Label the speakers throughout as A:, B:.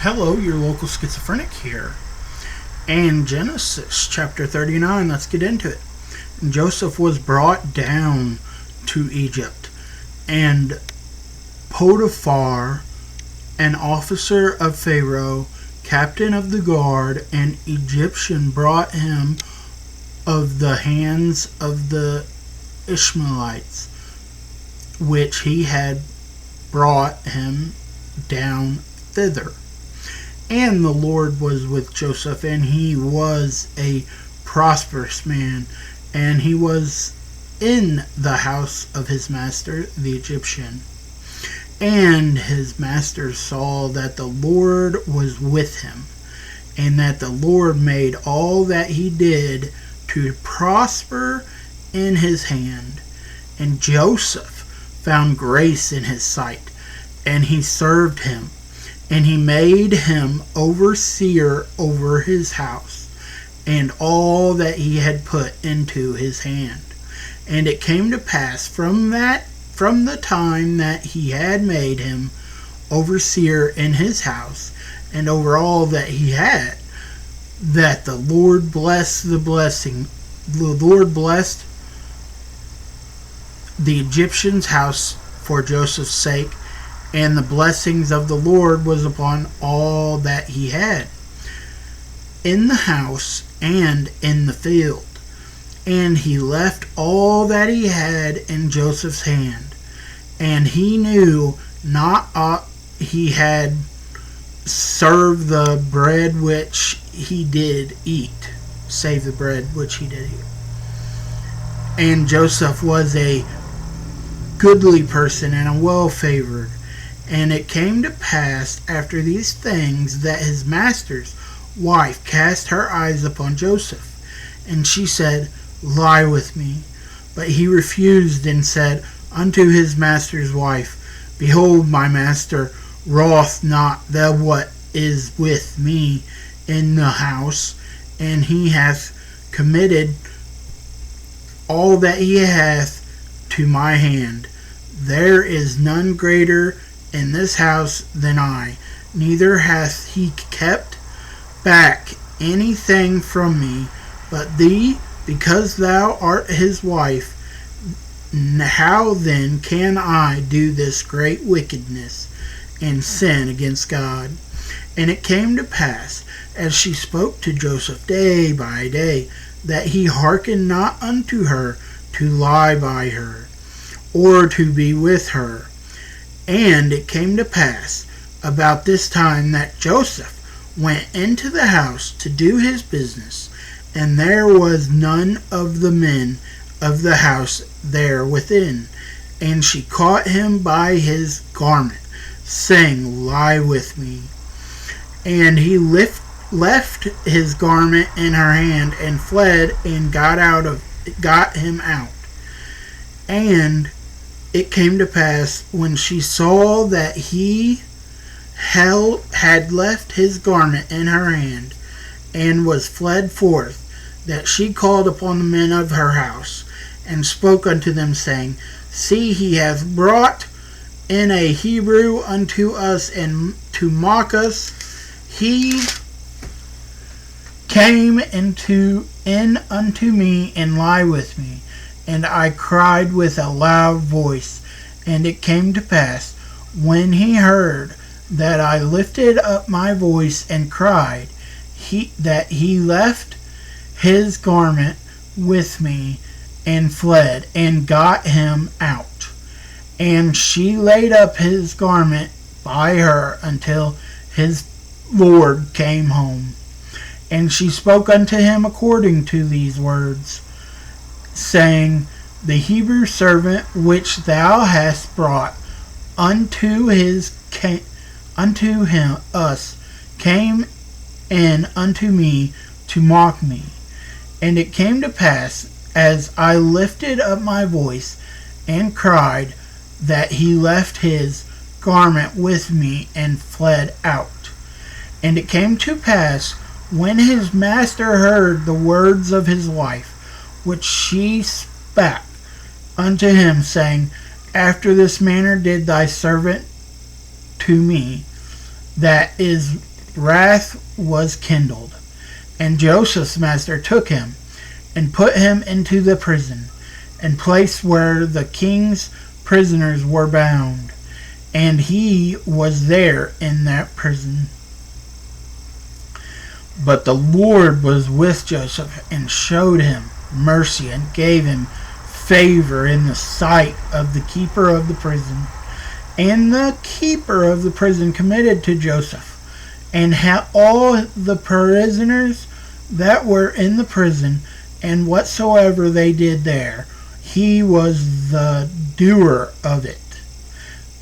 A: Hello, your local schizophrenic here. And Genesis chapter 39, let's get into it. And Joseph was brought down to Egypt, and Potiphar, an officer of Pharaoh, captain of the guard, an Egyptian, brought him of the hands of the Ishmaelites, which he had brought him down thither. And the Lord was with Joseph, and he was a prosperous man, and he was in the house of his master, the Egyptian. And his master saw that the Lord was with him, and that the Lord made all that he did to prosper in his hand. And Joseph found grace in his sight, and he served him. And he made him overseer over his house, and all that he had put into his hand. And it came to pass from the time that he had made him overseer in his house, and over all that he had, that the Lord blessed the Egyptian's house for Joseph's sake, and the blessings of the Lord was upon all that he had, in the house and in the field. And he left all that he had in Joseph's hand. And he knew not aught he had served the bread which he did eat, save the bread which he did eat. And Joseph was a goodly person and a well-favored. And it came to pass after these things that his master's wife cast her eyes upon Joseph, and she said, Lie with me. But he refused, and said unto his master's wife, Behold, my master wrought not the what is with me in the house, and he hath committed all that he hath to my hand. There is none greater in this house than I, neither hath he kept back anything from me. But thee, because thou art his wife, how then can I do this great wickedness and sin against God? And it came to pass, as she spoke to Joseph day by day, that he hearkened not unto her to lie by her, or to be with her. And it came to pass about this time that Joseph went into the house to do his business, and there was none of the men of the house there within. And she caught him by his garment, saying, Lie with me. And he left his garment in her hand, and fled, and got him out. And it came to pass, when she saw that he had left his garment in her hand, and was fled forth, that she called upon the men of her house, and spoke unto them, saying, See, he hath brought in a Hebrew unto us, and to mock us. He came in unto me, and lie with me. And I cried with a loud voice. And it came to pass, when he heard that I lifted up my voice and cried, that he left his garment with me, and fled, and got him out. And she laid up his garment by her until his Lord came home. And she spoke unto him according to these words, saying, The Hebrew servant which thou hast brought unto us came in unto me to mock me. And it came to pass, as I lifted up my voice and cried, that he left his garment with me, and fled out. And it came to pass, when his master heard the words of his wife, which she spake unto him, saying, After this manner did thy servant to me, that is wrath was kindled, and Joseph's master took him and put him into the prison, and place where the king's prisoners were bound, and he was there in that prison. But the Lord was with Joseph, and showed him mercy, and gave him favor in the sight of the keeper of the prison. And the keeper of the prison committed to Joseph and all the prisoners that were in the prison, and whatsoever they did there, he was the doer of it.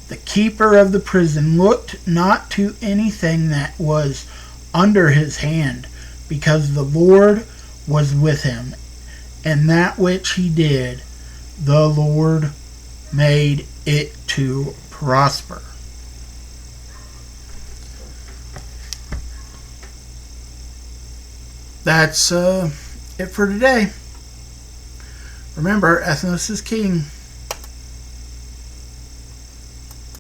A: The keeper of the prison looked not to anything that was under his hand, because the Lord was with him, and that which he did, the Lord made it to prosper. That's it for today. Remember, ethnos is king.